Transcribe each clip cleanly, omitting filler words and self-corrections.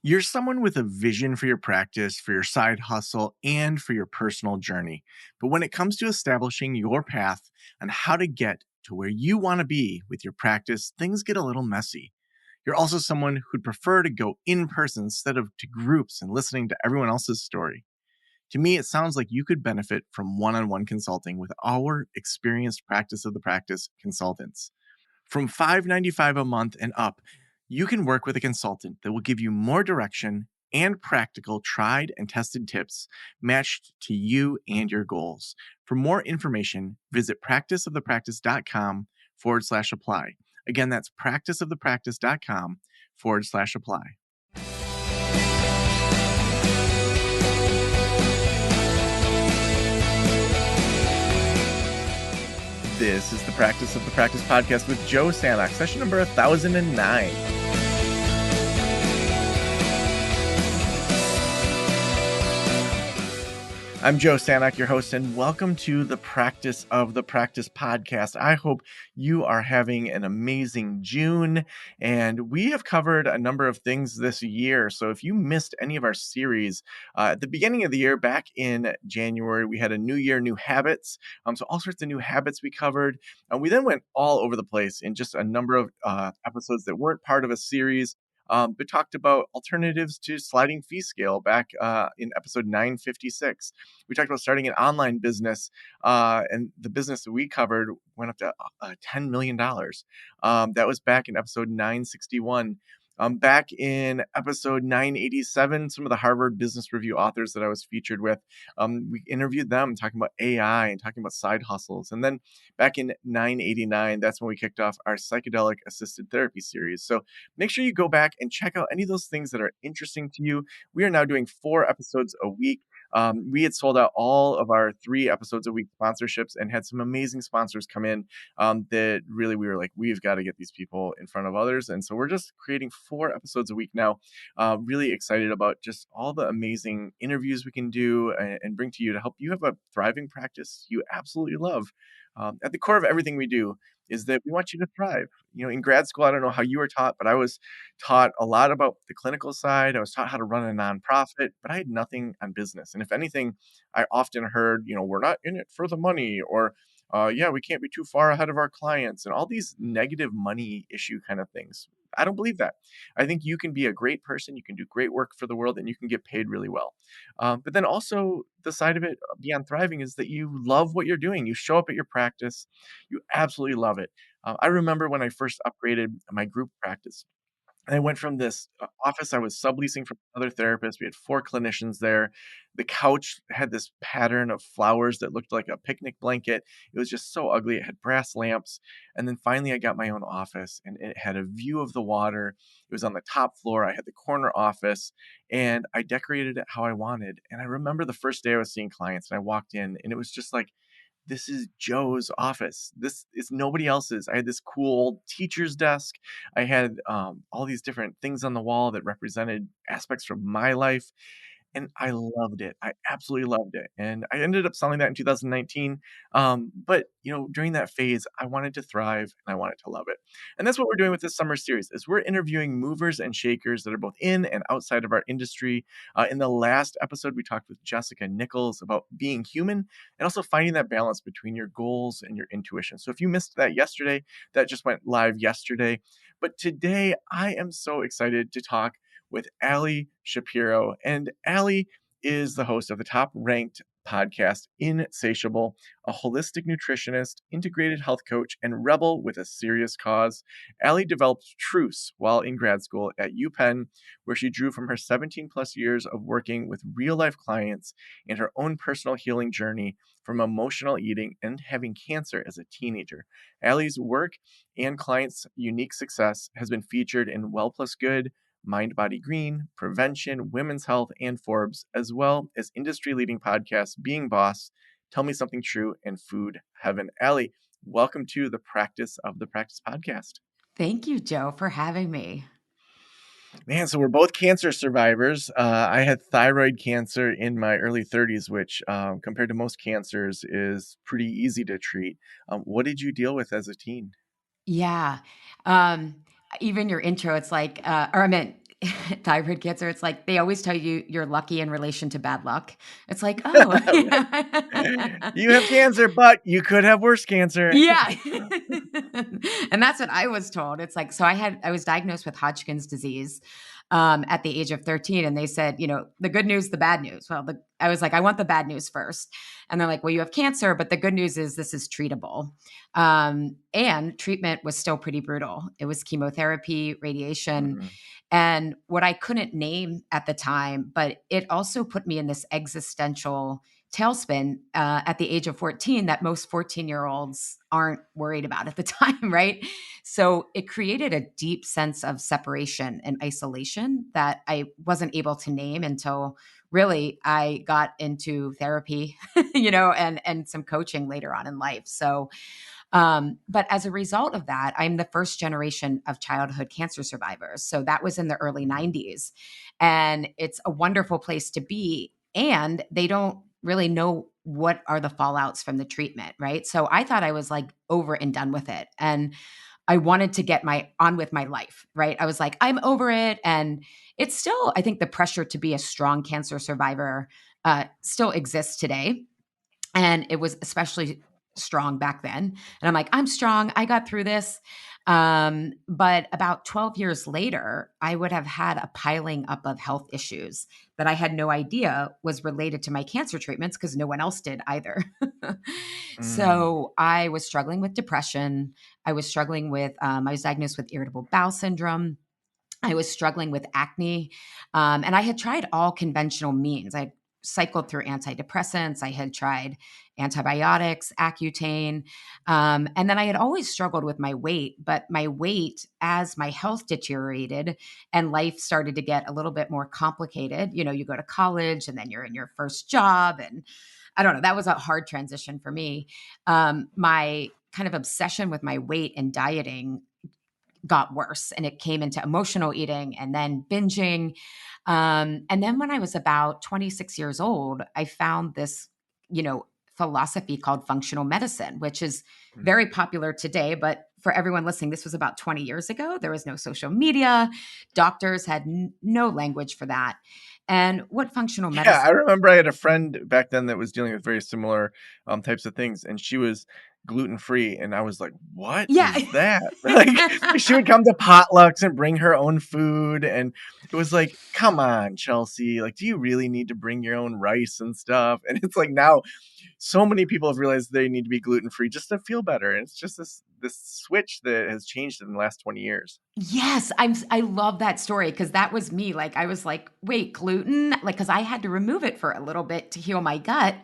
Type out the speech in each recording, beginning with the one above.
You're someone with a vision for your practice, for your side hustle, and for your personal journey. But when it comes to establishing your path on how to get to where you want to be with your practice, things get a little messy. You're also someone who'd prefer to go in person instead of to groups and listening to everyone else's story. To me, it sounds like you could benefit from one on one consulting with our experienced practice of the practice consultants. From $5.95 a month and up, you can work with a consultant that will give you more direction and practical, tried and tested tips matched to you and your goals. For more information, visit practiceofthepractice.com/apply. Again, that's practiceofthepractice.com/apply. This is the Practice of the Practice podcast with Joe Sanok, session number 1009. I'm Joe Sanok, your host, and welcome to the Practice of the Practice podcast. I hope you are having an amazing June, and we have covered a number of things this year. So if you missed any of our series, at the beginning of the year, back in January, we had a new year, new habits. So all sorts of new habits we covered. And we then went all over the place in just a number of episodes that weren't part of a series. But talked about alternatives to sliding fee scale back in episode 956. We talked about starting an online business, and the business that we covered went up to $10 million. That was back in episode 961. Back in episode 987, some of the Harvard Business Review authors that I was featured with, we interviewed them talking about AI and talking about side hustles. And then back in 989, that's when we kicked off our psychedelic assisted therapy series. So make sure you go back and check out any of those things that are interesting to you. We are now doing 4 episodes a week. We had sold out all of our 3 episodes a week sponsorships and had some amazing sponsors come in that really we were like, we've got to get these people in front of others. And so we're just creating 4 episodes a week now. Really excited about just all the amazing interviews we can do and bring to you to help you have a thriving practice you absolutely love. At the core of everything we do is that we want you to thrive. You know, in grad school, I don't know how you were taught, but I was taught a lot about the clinical side. I was taught how to run a nonprofit, but I had nothing on business. And if anything, I often heard, we're not in it for the money, or yeah, we can't be too far ahead of our clients, and all these negative money issue kind of things. I don't believe that. I think you can be a great person, you can do great work for the world, and you can get paid really well. But then also the side of it beyond thriving is that you love what you're doing. You show up at your practice, you absolutely love it. I remember when I first upgraded my group practice. And I went from this office I was subleasing from another therapist. We had 4 clinicians there. The couch had this pattern of flowers that looked like a picnic blanket. It was just so ugly. It had brass lamps. And then finally, I got my own office, and it had a view of the water. It was on the top floor. I had the corner office, and I decorated it how I wanted. And I remember the first day I was seeing clients, and I walked in, and it was just like, this is Joe's office. This is nobody else's. I had this cool old teacher's desk. I had all these different things on the wall that represented aspects from my life. And I loved it. I absolutely loved it. And I ended up selling that in 2019. But during that phase, I wanted to thrive and I wanted to love it. And that's what we're doing with this summer series is we're interviewing movers and shakers that are both in and outside of our industry. In the last episode, we talked with Jessica Nichols about being human and also finding that balance between your goals and your intuition. So if you missed that yesterday, that just went live yesterday. But today, I am so excited to talk with Ali Shapiro. And Ali is the host of the top ranked podcast, Insatiable, a holistic nutritionist, integrated health coach, and rebel with a serious cause. Ali developed Truce while in grad school at UPenn, where she drew from her 17 plus years of working with real life clients and her own personal healing journey from emotional eating and having cancer as a teenager. Ali's work and clients' unique success has been featured in Well Plus Good, Mind Body Green, Prevention, Women's Health, and Forbes, as well as industry-leading podcasts Being Boss, Tell Me Something True, and Food Heaven. Ali, welcome to the Practice of the Practice podcast. Thank you, Joe, for having me. Man, so we're both cancer survivors. I had thyroid cancer in my early 30s, which compared to most cancers is pretty easy to treat. What did you deal with as a teen? Yeah. Um, Even your intro, it's like, or I meant thyroid cancer, it's like they always tell you you're lucky in relation to bad luck. It's like, oh, yeah. You have cancer, but you could have worse cancer. Yeah. And that's what I was told. It's like, so I was diagnosed with Hodgkin's disease at the age of 13. And they said, the good news, the bad news. Well, I was like, I want the bad news first. And they're like, well, you have cancer, but the good news is this is treatable. And treatment was still pretty brutal. It was chemotherapy, radiation, Mm, and what I couldn't name at the time, but it also put me in this existential tailspin at the age of 14 that most 14-year-olds aren't worried about at the time, right? So it created a deep sense of separation and isolation that I wasn't able to name until really I got into therapy, and some coaching later on in life. So but as a result of that, I'm the first generation of childhood cancer survivors. So that was in the early mm, 90s. And it's a wonderful place to be. And they don't really know what are the fallouts from the treatment, right? So I thought I was like over and done with it. And I wanted to get on with my life, right? I was like, I'm over it. And it's still, I think the pressure to be a strong cancer survivor still exists today, and it was especially strong back then. And I'm like, I'm strong. I got through this. But about 12 years later, I would have had a piling up of health issues that I had no idea was related to my cancer treatments because no one else did either. mm. So I was struggling with depression. I was diagnosed with irritable bowel syndrome. I was struggling with acne. And I had tried all conventional means. I cycled through antidepressants. I had tried antibiotics, Accutane. And then I had always struggled with my weight, but my weight, as my health deteriorated and life started to get a little bit more complicated, you go to college and then you're in your first job. And I don't know, that was a hard transition for me. My kind of obsession with my weight and dieting got worse, and it came into emotional eating and then binging. And then when I was about 26 years old, I found this, philosophy called functional medicine, which is Mm. very popular today. But for everyone listening, this was about 20 years ago. There was no social media. Doctors had no language for that. And what functional Yeah, I medicine, remember I had a friend back then that was dealing with very similar, types of things, and she was gluten-free, and I was like, "What yeah. is that?" Like, she would come to potlucks and bring her own food, and it was like, "Come on, Chelsea, like, do you really need to bring your own rice and stuff?" And it's like now so many people have realized they need to be gluten-free just to feel better, and it's just this switch that has changed in the last 20 years. Yes, I love that story because that was me. Like, I was like, "Wait, gluten?" Like, because I had to remove it for a little bit to heal my gut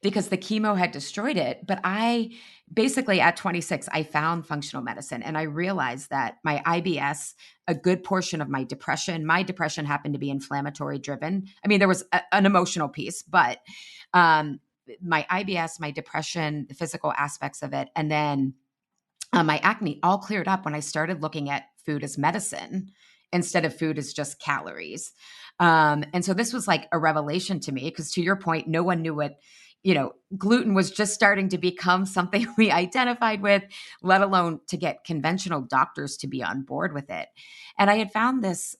because the chemo had destroyed it. But I basically, at 26, I found functional medicine, and I realized that my IBS, a good portion of my depression happened to be inflammatory driven. I mean, there was an emotional piece, but um, my IBS, my depression, the physical aspects of it, and then my acne all cleared up when I started looking at food as medicine instead of food as just calories. And so this was like a revelation to me because, to your point, no one knew what, gluten was just starting to become something we identified with, let alone to get conventional doctors to be on board with it. And I had found this,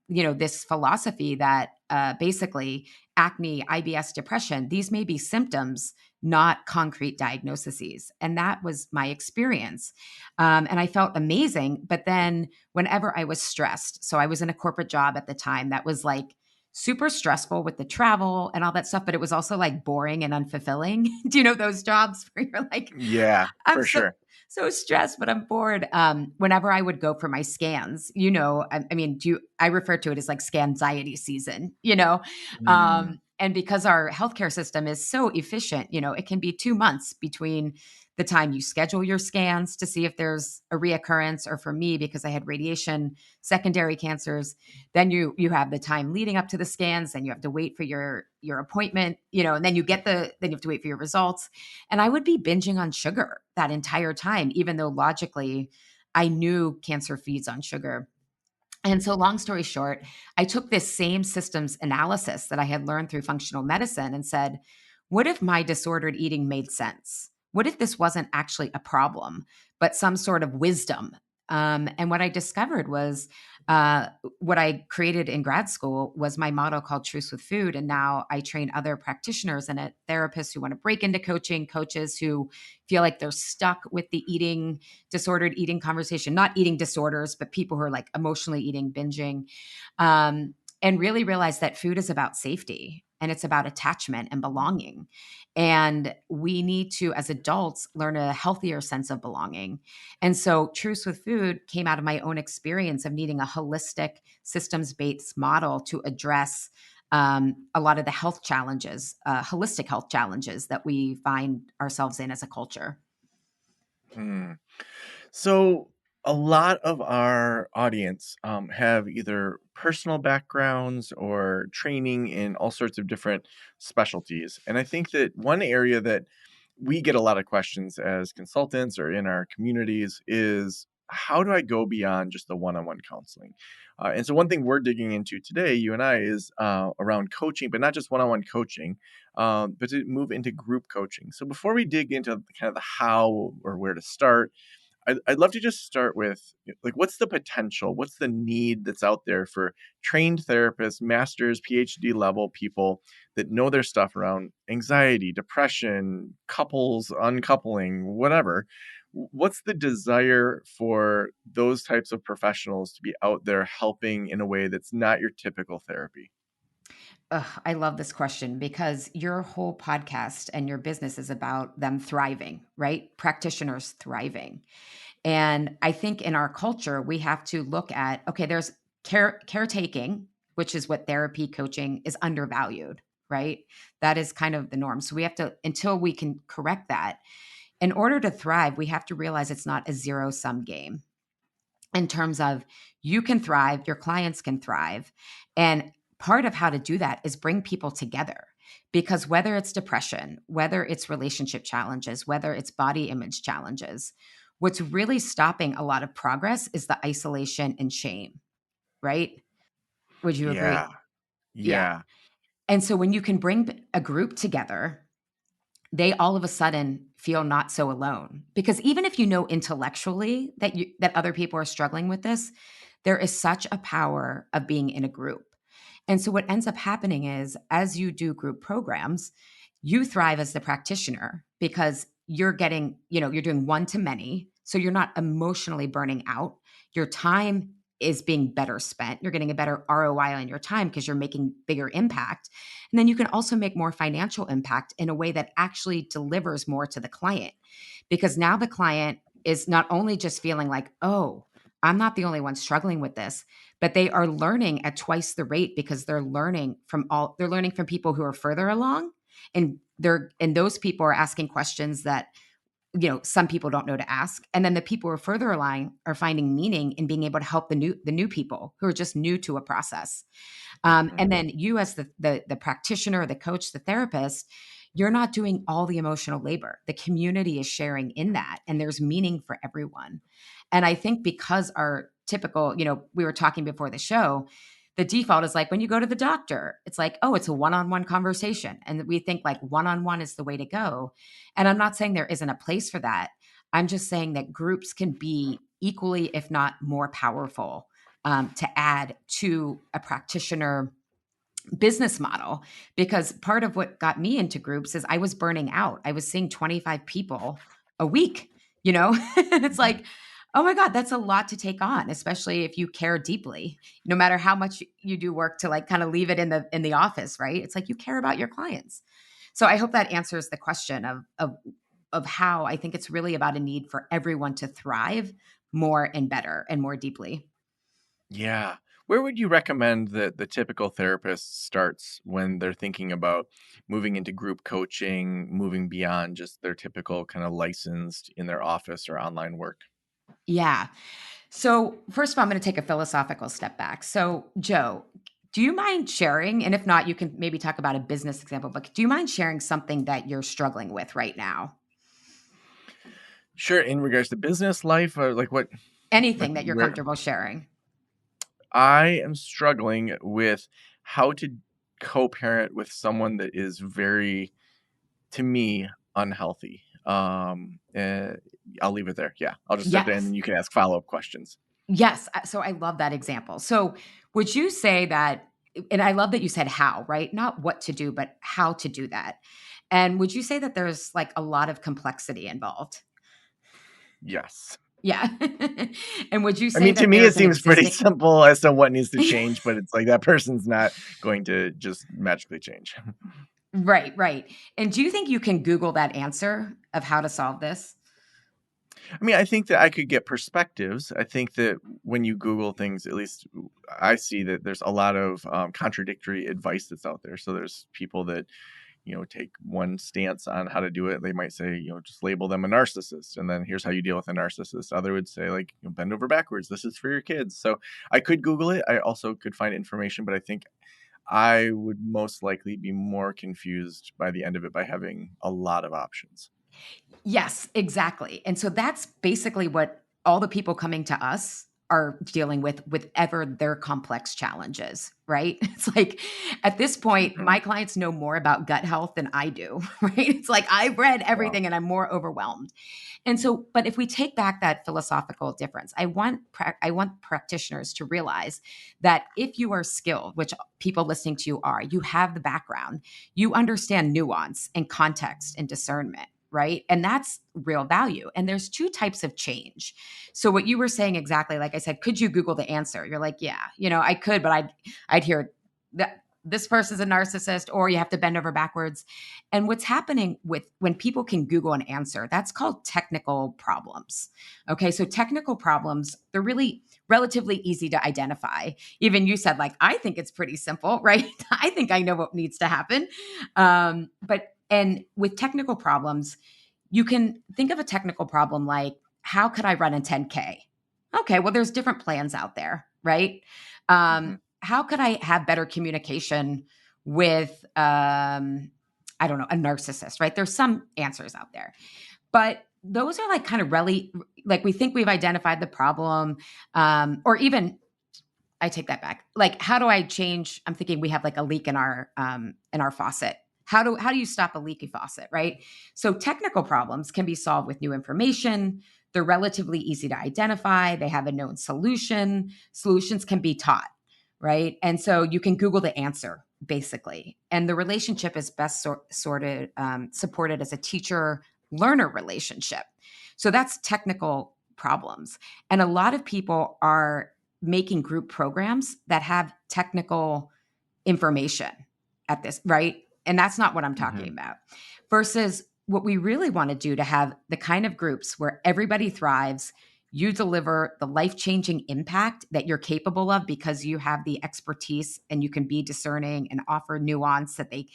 this philosophy that basically acne, IBS, depression, these may be symptoms, not concrete diagnoses. And that was my experience. And I felt amazing. But then whenever I was stressed, so I was in a corporate job at the time that was like super stressful with the travel and all that stuff, but it was also like boring and unfulfilling. Do you know those jobs where you're like, Yeah, I'm for so sure. stressed, but I'm bored. Whenever I would go for my scans, I mean, I refer to it as like scanxiety season, Mm. and because our healthcare system is so efficient, it can be 2 months between the time you schedule your scans to see if there's a reoccurrence, or for me, because I had radiation, secondary cancers, then you have the time leading up to the scans, and you have to wait for your appointment, and then then you have to wait for your results. And I would be binging on sugar that entire time, even though logically I knew cancer feeds on sugar. And so, long story short, I took this same systems analysis that I had learned through functional medicine and said, what if my disordered eating made sense? What if this wasn't actually a problem, but some sort of wisdom? And what I discovered was uh, what I created in grad school was my model called Truth with Food. And now I train other practitioners and therapists who want to break into coaching, coaches who feel like they're stuck with the disordered eating conversation, not eating disorders, but people who are like emotionally eating, binging, and really realize that food is about safety and it's about attachment and belonging. And we need to, as adults, learn a healthier sense of belonging. And so, Truths with Food came out of my own experience of needing a holistic, systems based model to address a lot of the health challenges, holistic health challenges that we find ourselves in as a culture. Hmm. So, a lot of our audience have either personal backgrounds or training in all sorts of different specialties. And I think that one area that we get a lot of questions as consultants or in our communities is, how do I go beyond just the one on one counseling? And so, one thing we're digging into today, you and I, is around coaching, but not just one on one coaching, but to move into group coaching. So, before we dig into kind of the how or where to start, I'd love to just start with, like, what's the potential? What's the need that's out there for trained therapists, masters, PhD level people that know their stuff around anxiety, depression, couples, uncoupling, whatever? What's the desire for those types of professionals to be out there helping in a way that's not your typical therapy? Ugh, I love this question because your whole podcast and your business is about them thriving, right? Practitioners thriving. And I think in our culture, we have to look at, okay, there's caretaking, which is what therapy coaching is undervalued, right? That is kind of the norm. So we have to, until we can correct that, in order to thrive, we have to realize it's not a zero sum game in terms of you can thrive, your clients can thrive. And part of how to do that is bring people together. Because whether it's depression, whether it's relationship challenges, whether it's body image challenges, what's really stopping a lot of progress is the isolation and shame, right? Would you Yeah. agree? Yeah. Yeah. And so when you can bring a group together, they all of a sudden feel not so alone, because even if you know intellectually that other people are struggling with this, there is such a power of being in a group. And so what ends up happening is, as you do group programs, you thrive as the practitioner because you're getting, you're doing one to many, so you're not emotionally burning out. Your time is being better spent. You're getting a better ROI on your time because you're making bigger impact. And then you can also make more financial impact in a way that actually delivers more to the client, because now the client is not only just feeling like, oh, I'm not the only one struggling with this, but they are learning at twice the rate because they're learning from people who are further along, and those people are asking questions that some people don't know to ask, and then the people who are further along are finding meaning in being able to help the new people who are just new to a process. And Hmm. then you, as the practitioner, the coach, the therapist, you're not doing all the emotional labor. The community is sharing in that, and there's meaning for everyone. And I think because our typical, we were talking before the show, the default is like when you go to the doctor, it's like, oh, it's a one-on-one conversation, and we think like one-on-one is the way to go. And I'm not saying there isn't a place for that. I'm just saying that groups can be equally, if not more powerful, to add to a practitioner business model. Because part of what got me into groups is I was burning out. I was seeing 25 people a week, and it's Hmm. like, oh my God, that's a lot to take on, especially if you care deeply, no matter how much you do work to like kind of leave it in the office, right? It's like you care about your clients. So I hope that answers the question of how I think it's really about a need for everyone to thrive more and better and more deeply. Yeah. Where would you recommend that the typical therapist starts when they're thinking about moving into group coaching, moving beyond just their typical kind of licensed in their office or online work? Yeah. So, first of all, I'm going to take a philosophical step back. So, Joe, do you mind sharing? And if not, you can maybe talk about a business example, but do you mind sharing something that you're struggling with right now? Sure. In regards to business life, or like Anything that you're where comfortable sharing? I am struggling with how to co-parent with someone that is very, to me, unhealthy. I'll leave it there. Yeah, I'll just start there, and Yes. then you can ask follow-up questions. Yes. So I love that example. So would you say that, and I love that you said how, right? Not what to do, but how to do that. And would you say that there's like a lot of complexity involved? Yes. Yeah. And would you I say mean, to that me, it there's an seems pretty existing simple as to what needs to change, but it's like that person's not going to just magically change. Right, right. And do you think you can Google that answer of how to solve this? I mean, I think that I could get perspectives. I think that when you Google things, at least I see that there's a lot of contradictory advice that's out there. So there's people that, take one stance on how to do it. They might say, just label them a narcissist, and then here's how you deal with a narcissist. Other would say, like, bend over backwards. This is for your kids. So I could Google it. I also could find information, but I think I would most likely be more confused by the end of it by having a lot of options. Yes, exactly. And so that's basically what all the people coming to us are dealing with ever their complex challenges, right? It's like at this point, Hmm. my clients know more about gut health than I do, right? It's like I've read Wow. everything and I'm more overwhelmed. And so, but if we take back that philosophical difference, I want practitioners to realize that if you are skilled, which people listening to you are, you have the background, you understand nuance and context and discernment, right? And that's real value. And there's two types of change. So what you were saying exactly, like I said, could you Google the answer? You're like, yeah, I could, but I'd hear that this person's a narcissist, or you have to bend over backwards. And what's happening with when people can Google an answer, that's called technical problems. Okay. So technical problems, they're really relatively easy to identify. Even you said, like, I think it's pretty simple, right? I think I know what needs to happen. And with technical problems, you can think of a technical problem like, how could I run a 10K? Okay, well, there's different plans out there, right? Hmm. How could I have better communication with, I don't know, a narcissist, right? There's some answers out there, but those are like kind of really like we think we've identified the problem, or even I take that back. Like, how do I change? I'm thinking we have like a leak in our faucet. How do you stop a leaky faucet, right? So technical problems can be solved with new information. They're relatively easy to identify. They have a known solution. Solutions can be taught, right? And so you can Google the answer basically. And the relationship is best supported as a teacher learner relationship. So that's technical problems. And a lot of people are making group programs that have technical information at this, right? And that's not what I'm talking Hmm. about. Versus what we really want to do to have the kind of groups where everybody thrives, you deliver the life-changing impact that you're capable of because you have the expertise and you can be discerning and offer nuance that they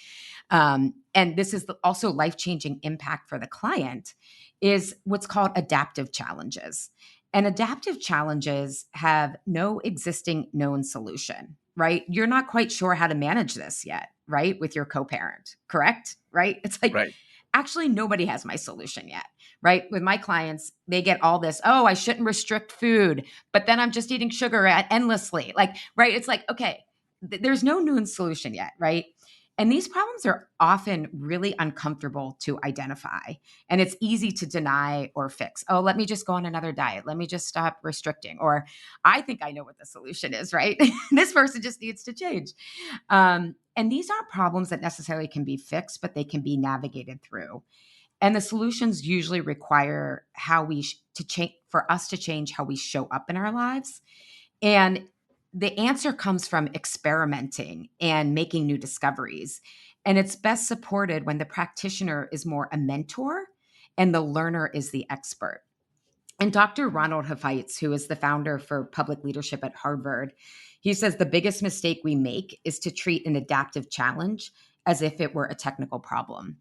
and this is also life-changing impact for the client is what's called adaptive challenges. And adaptive challenges have no existing known solution, right? You're not quite sure how to manage this yet, right? With your co-parent, correct? Right? It's like, Right. actually, nobody has my solution yet, right? With my clients, they get all this, oh, I shouldn't restrict food, but then I'm just eating sugar endlessly. Like, right? It's like, okay, there's no known solution yet, right? And these problems are often really uncomfortable to identify. And it's easy to deny or fix. Oh, let me just go on another diet. Let me just stop restricting. Or I think I know what the solution is, right? This person just needs to change. And these aren't problems that necessarily can be fixed, but they can be navigated through. And the solutions usually require to change for us to change how we show up in our lives. And the answer comes from experimenting and making new discoveries. And it's best supported when the practitioner is more a mentor and the learner is the expert. And Dr. Ronald Hafitz, who is the founder for public leadership at Harvard, he says the biggest mistake we make is to treat an adaptive challenge as if it were a technical problem.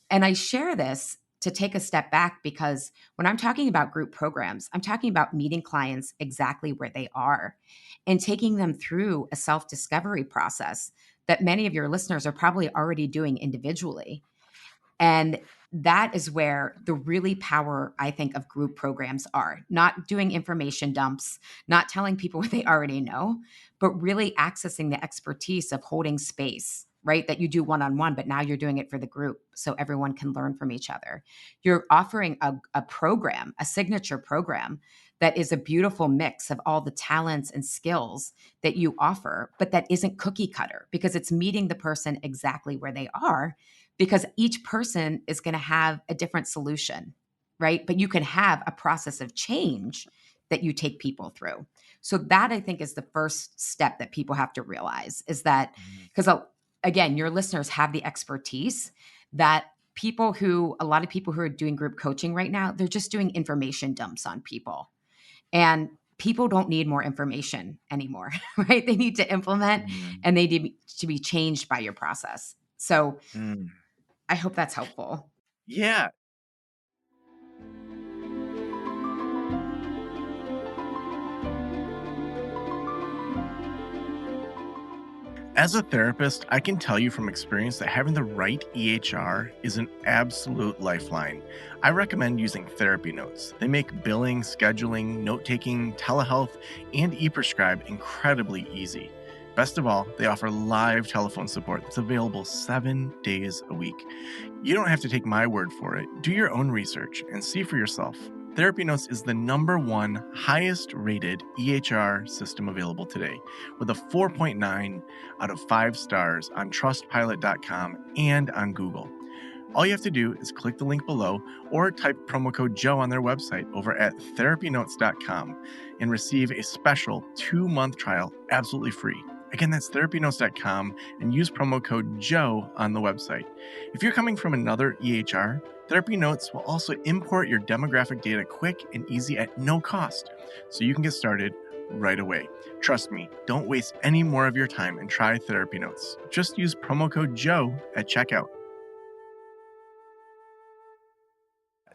And I share this to take a step back because when I'm talking about group programs, I'm talking about meeting clients exactly where they are and taking them through a self discovery process that many of your listeners are probably already doing individually. And that is where the really power, I think, of group programs are not doing information dumps, not telling people what they already know, but really accessing the expertise of holding space right? That you do one-on-one, but now you're doing it for the group so everyone can learn from each other. You're offering a program, a signature program that is a beautiful mix of all the talents and skills that you offer, but that isn't cookie cutter because it's meeting the person exactly where they are, because each person is going to have a different solution, right? But you can have a process of change that you take people through. So that I think is the first step that people have to realize is that, because again, your listeners have the expertise that a lot of people who are doing group coaching right now, they're just doing information dumps on people. And people don't need more information anymore, right? They need to implement Mm. and they need to be changed by your process. So Mm. I hope that's helpful. Yeah. As a therapist, I can tell you from experience that having the right EHR is an absolute lifeline. I recommend using therapy notes. They make billing, scheduling, note taking, telehealth, and e prescribe incredibly easy. Best of all, they offer live telephone support that's available 7 days a week. You don't have to take my word for it. Do your own research and see for yourself. Therapy Notes is the #1 highest rated EHR system available today, with a 4.9 out of 5 stars on trustpilot.com and on Google. All you have to do is click the link below or type promo code Joe on their website over at therapynotes.com and receive a special 2-month trial absolutely free. Again, that's therapynotes.com and use promo code Joe on the website. If you're coming from another EHR, Therapy Notes will also import your demographic data quick and easy at no cost, so you can get started right away. Trust me, don't waste any more of your time and try Therapy Notes. Just use promo code Joe at checkout.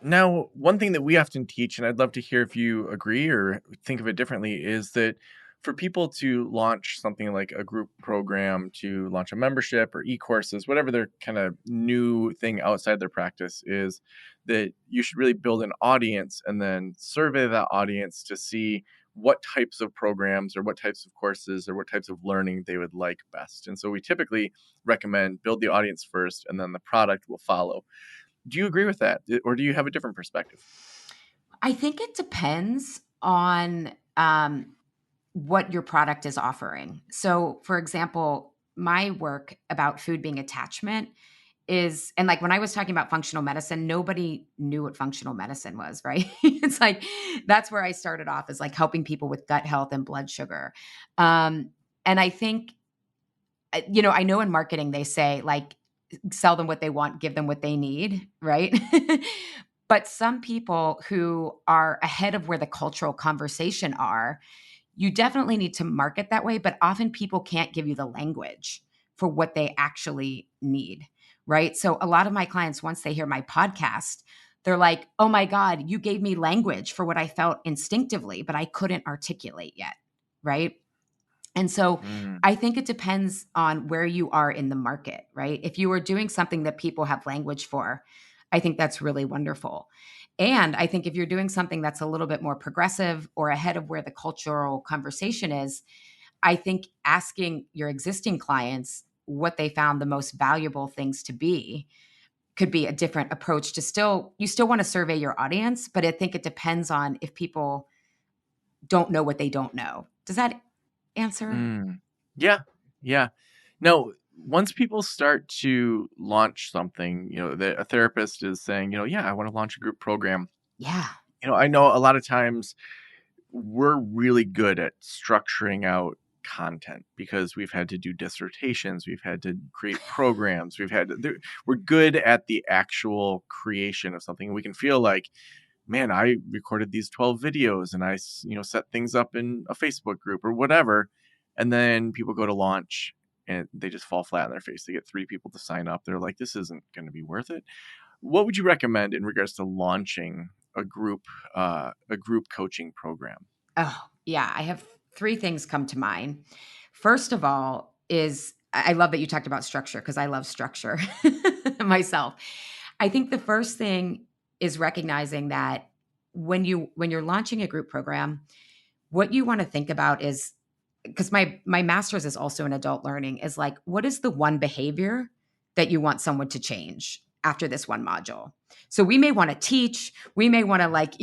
Now, one thing that we often teach, and I'd love to hear if you agree or think of it differently, is that for people to launch something like a group program, to launch a membership or e-courses, whatever their kind of new thing outside their practice is, that you should really build an audience and then survey that audience to see what types of programs or what types of courses or what types of learning they would like best. And so we typically recommend build the audience first and then the product will follow. Do you agree with that? Or do you have a different perspective? I think it depends on what your product is offering. So, for example, my work about food being attachment is, and like when I was talking about functional medicine, nobody knew what functional medicine was, right? It's like that's where I started off, is like helping people with gut health and blood sugar. And I think, I know in marketing they say like sell them what they want, give them what they need, right? But some people who are ahead of where the cultural conversation are, you definitely need to market that way, but often people can't give you the language for what they actually need, right? So a lot of my clients, once they hear my podcast, they're like, "Oh my God, you gave me language for what I felt instinctively, but I couldn't articulate yet." Right? And so Mm. I think it depends on where you are in the market, right? If you are doing something that people have language for, I think that's really wonderful. And I think if you're doing something that's a little bit more progressive or ahead of where the cultural conversation is, I think asking your existing clients what they found the most valuable things to be could be a different approach to you still want to survey your audience, but I think it depends on if people don't know what they don't know. Does that answer? Mm. Yeah, yeah. No, once people start to launch something, a therapist is saying, yeah, I want to launch a group program. Yeah. I know a lot of times we're really good at structuring out content because we've had to do dissertations, we've had to create programs, we're good at the actual creation of something. We can feel like, man, I recorded these 12 videos and set things up in a Facebook group or whatever. And then people go to launch and they just fall flat on their face. They get 3 people to sign up. They're like, this isn't going to be worth it. What would you recommend in regards to launching a group coaching program? Oh, yeah. I have three things come to mind. First of all, is I love that you talked about structure because I love structure myself. I think the first thing is recognizing that when you're launching a group program, what you want to think about is because my master's is also in adult learning, is like, what is the one behavior that you want someone to change after this one module? So we may want to teach, we may want to like,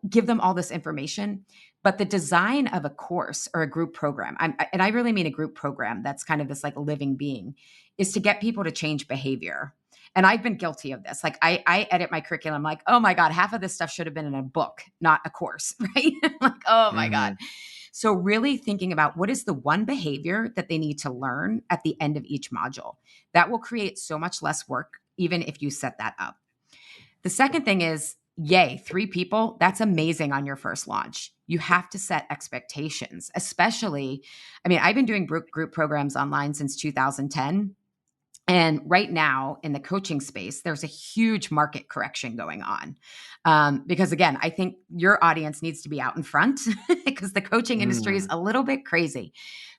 give them all this information, but the design of a course or a group program, and I really mean a group program that's kind of this like living being, is to get people to change behavior. And I've been guilty of this. Like I edit my curriculum, like, oh my God, half of this stuff should have been in a book, not a course, right? Like, oh my God. Hmm. So really thinking about what is the one behavior that they need to learn at the end of each module. That will create so much less work, even if you set that up. The second thing is, yay, 3 people, that's amazing on your first launch. You have to set expectations, especially, I mean, I've been doing group programs online since 2010. And right now in the coaching space, there's a huge market correction going on. Because again, I think your audience needs to be out in front because the coaching industry is Mm. a little bit crazy.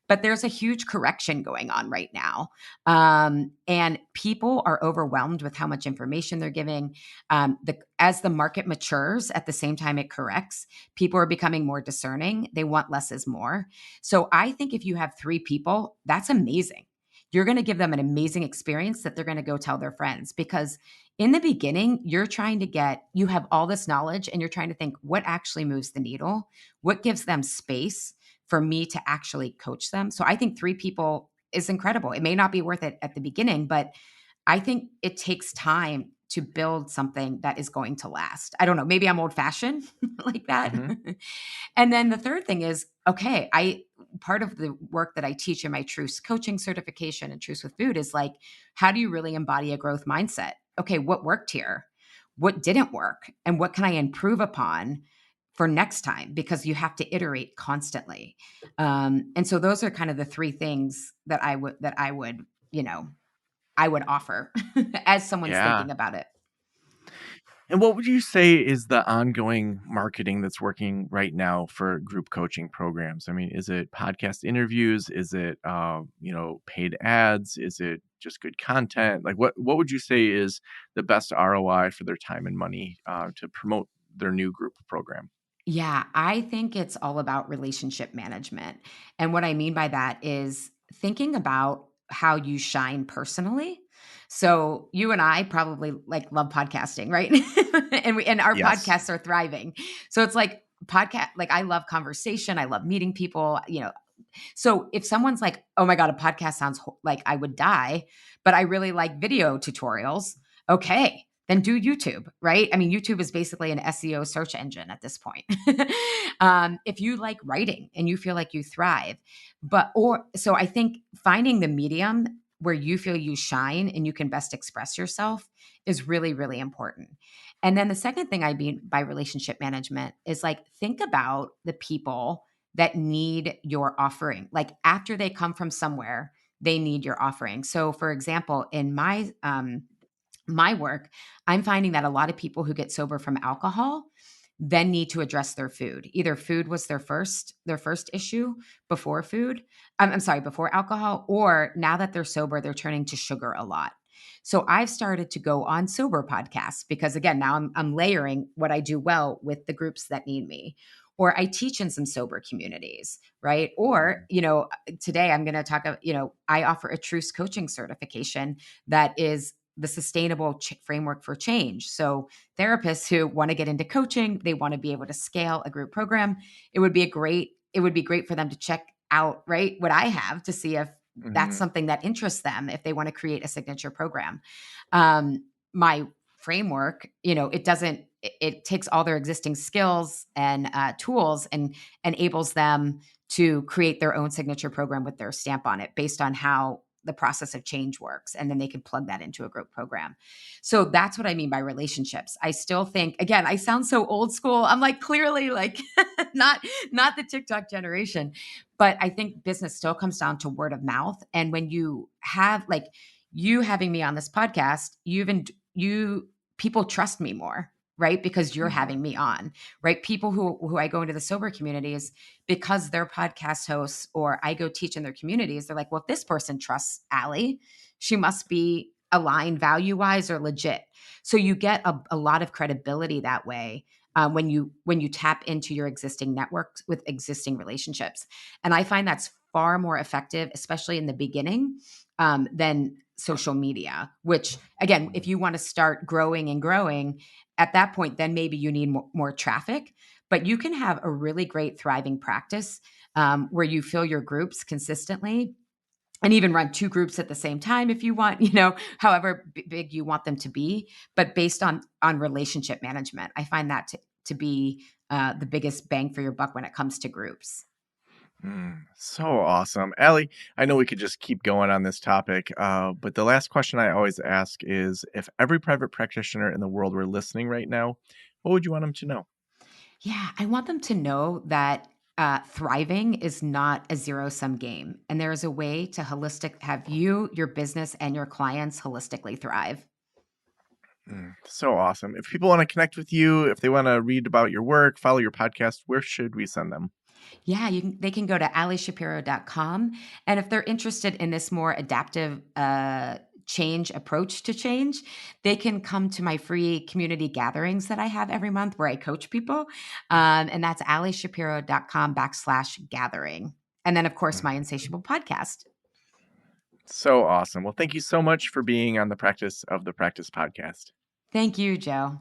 But there's a huge correction going on right now. And people are overwhelmed with how much information they're giving. As the market matures, at the same time it corrects, people are becoming more discerning. They want less is more. So I think if you have 3 people, that's amazing. You're going to give them an amazing experience that they're going to go tell their friends, because in the beginning, you have all this knowledge and you're trying to think what actually moves the needle, what gives them space for me to actually coach them. So I think 3 people is incredible. It may not be worth it at the beginning, but I think it takes time to build something that is going to last. I don't know, maybe I'm old fashioned like that. Hmm. And then the third thing is, okay, part of the work that I teach in my Truce coaching certification and Truce with Food is like, how do you really embody a growth mindset? Okay, what worked here? What didn't work? And what can I improve upon for next time? Because you have to iterate constantly. And so those are kind of the 3 things that I would offer as someone's Yeah. thinking about it. And what would you say is the ongoing marketing that's working right now for group coaching programs? I mean, is it podcast interviews? Is it, paid ads? Is it just good content? Like, what would you say is the best ROI for their time and money to promote their new group program? Yeah, I think it's all about relationship management. And what I mean by that is thinking about how you shine personally. So you and I probably like love podcasting, right? And our Yes. podcasts are thriving. So it's like podcast, like I love conversation, I love meeting people, so if someone's like, "Oh my god, a podcast sounds like I would die, but I really like video tutorials." Okay, then do YouTube, right? I mean, YouTube is basically an SEO search engine at this point. If you like writing and you feel like you thrive, so I think finding the medium where you feel you shine and you can best express yourself is really, really important. And then the second thing I mean by relationship management is like, think about the people that need your offering. Like after they come from somewhere, they need your offering. So for example, in my work, I'm finding that a lot of people who get sober from alcohol then need to address their food. Either food was their first issue before food. I'm sorry, before alcohol, or now that they're sober, they're turning to sugar a lot. So I've started to go on sober podcasts because again, now I'm layering what I do well with the groups that need me. Or I teach in some sober communities, right? Or, today I'm going to talk, I offer a truce coaching certification that is the sustainable framework for change. So therapists who want to get into coaching, they want to be able to scale a group program. It would be great for them to check out, right, what I have to see if that's Hmm. something that interests them if they want to create a signature program. My framework, it takes all their existing skills and tools and enables them to create their own signature program with their stamp on it based on how the process of change works, and then they can plug that into a group program. So that's what I mean by relationships. I still think, again, I sound so old school. I'm like clearly like not the TikTok generation, but I think business still comes down to word of mouth. And when you have like you having me on this podcast, you people trust me more, right? Because you're Hmm. having me on, right? People who I go into the sober communities, because they're podcast hosts or I go teach in their communities, they're like, well, if this person trusts Allie, she must be aligned value wise or legit. So you get a lot of credibility that way, when you tap into your existing networks with existing relationships. And I find that's far more effective, especially in the beginning, than social media, which again, if you want to start growing and growing at that point, then maybe you need more traffic, but you can have a really great thriving practice where you fill your groups consistently and even run two groups at the same time if you want, however big you want them to be, but based on relationship management. I find that to be the biggest bang for your buck when it comes to groups. So awesome. Allie, I know we could just keep going on this topic, but the last question I always ask is, if every private practitioner in the world were listening right now, what would you want them to know? Yeah, I want them to know that thriving is not a zero sum game, and there is a way to have you, your business, and your clients holistically thrive. So awesome. If people want to connect with you, if they want to read about your work, follow your podcast, where should we send them? Yeah, they can go to allyshapiro.com. And if they're interested in this more adaptive change approach to change, they can come to my free community gatherings that I have every month where I coach people. And that's allyshapiro.com/gathering. And then, of course, my Mm, Insatiable podcast. So awesome. Well, thank you so much for being on the Practice of the Practice podcast. Thank you, Joe.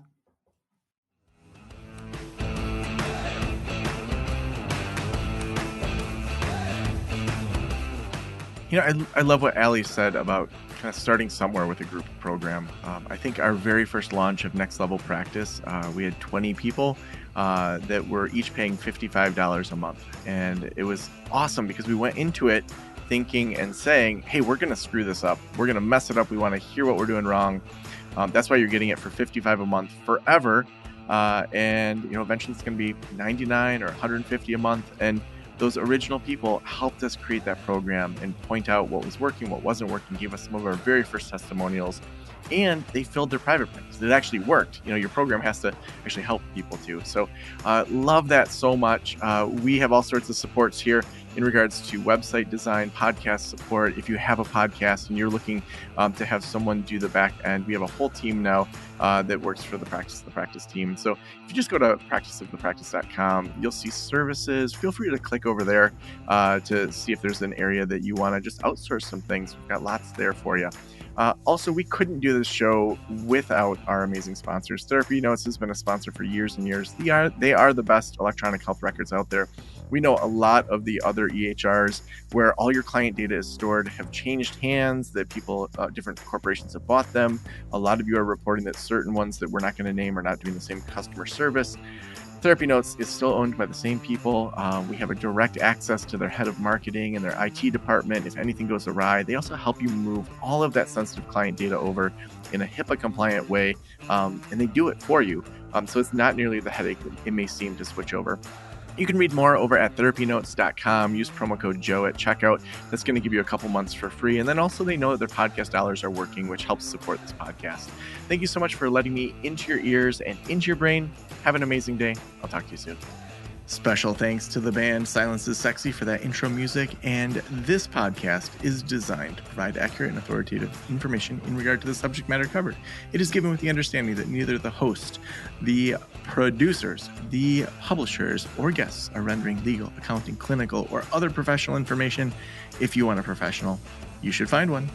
I love what Allie said about kind of starting somewhere with a group program. I think our very first launch of Next Level Practice, we had 20 people that were each paying $55 a month. And it was awesome because we went into it thinking and saying, hey, we're going to screw this up. We're going to mess it up. We want to hear what we're doing wrong. That's why you're getting it for $55 a month forever. And eventually it's going to be $99 or $150 a month. And those original people helped us create that program and point out what was working, what wasn't working, gave us some of our very first testimonials, and they filled their private practice. It actually worked. Your program has to actually help people too. So love that so much. We have all sorts of supports here in regards to website design, podcast support. If you have a podcast and you're looking to have someone do the back end, we have a whole team now that works for the Practice of the Practice team. So if you just go to practiceofthepractice.com, you'll see services. Feel free to click over there to see if there's an area that you want to just outsource some things. We've got lots there for you. Also, we couldn't do this show without our amazing sponsors. Therapy Notes has been a sponsor for years and years. They are the best electronic health records out there. We know a lot of the other EHRs where all your client data is stored have changed hands, that people, different corporations have bought them. A lot of you are reporting that certain ones that we're not going to name are not doing the same customer service. Therapy Notes is still owned by the same people. We have a direct access to their head of marketing and their IT department if anything goes awry. They also help you move all of that sensitive client data over in a HIPAA compliant way, and they do it for you. So it's not nearly the headache that it may seem to switch over. You can read more over at therapynotes.com. Use promo code Joe at checkout. That's going to give you a couple months for free. And then also they know that their podcast dollars are working, which helps support this podcast. Thank you so much for letting me into your ears and into your brain. Have an amazing day. I'll talk to you soon. Special thanks to the band Silence is Sexy for that intro music, and this podcast is designed to provide accurate and authoritative information in regard to the subject matter covered. It is given with the understanding that neither the host, the producers, the publishers, or guests are rendering legal, accounting, clinical, or other professional information. If you want a professional, you should find one.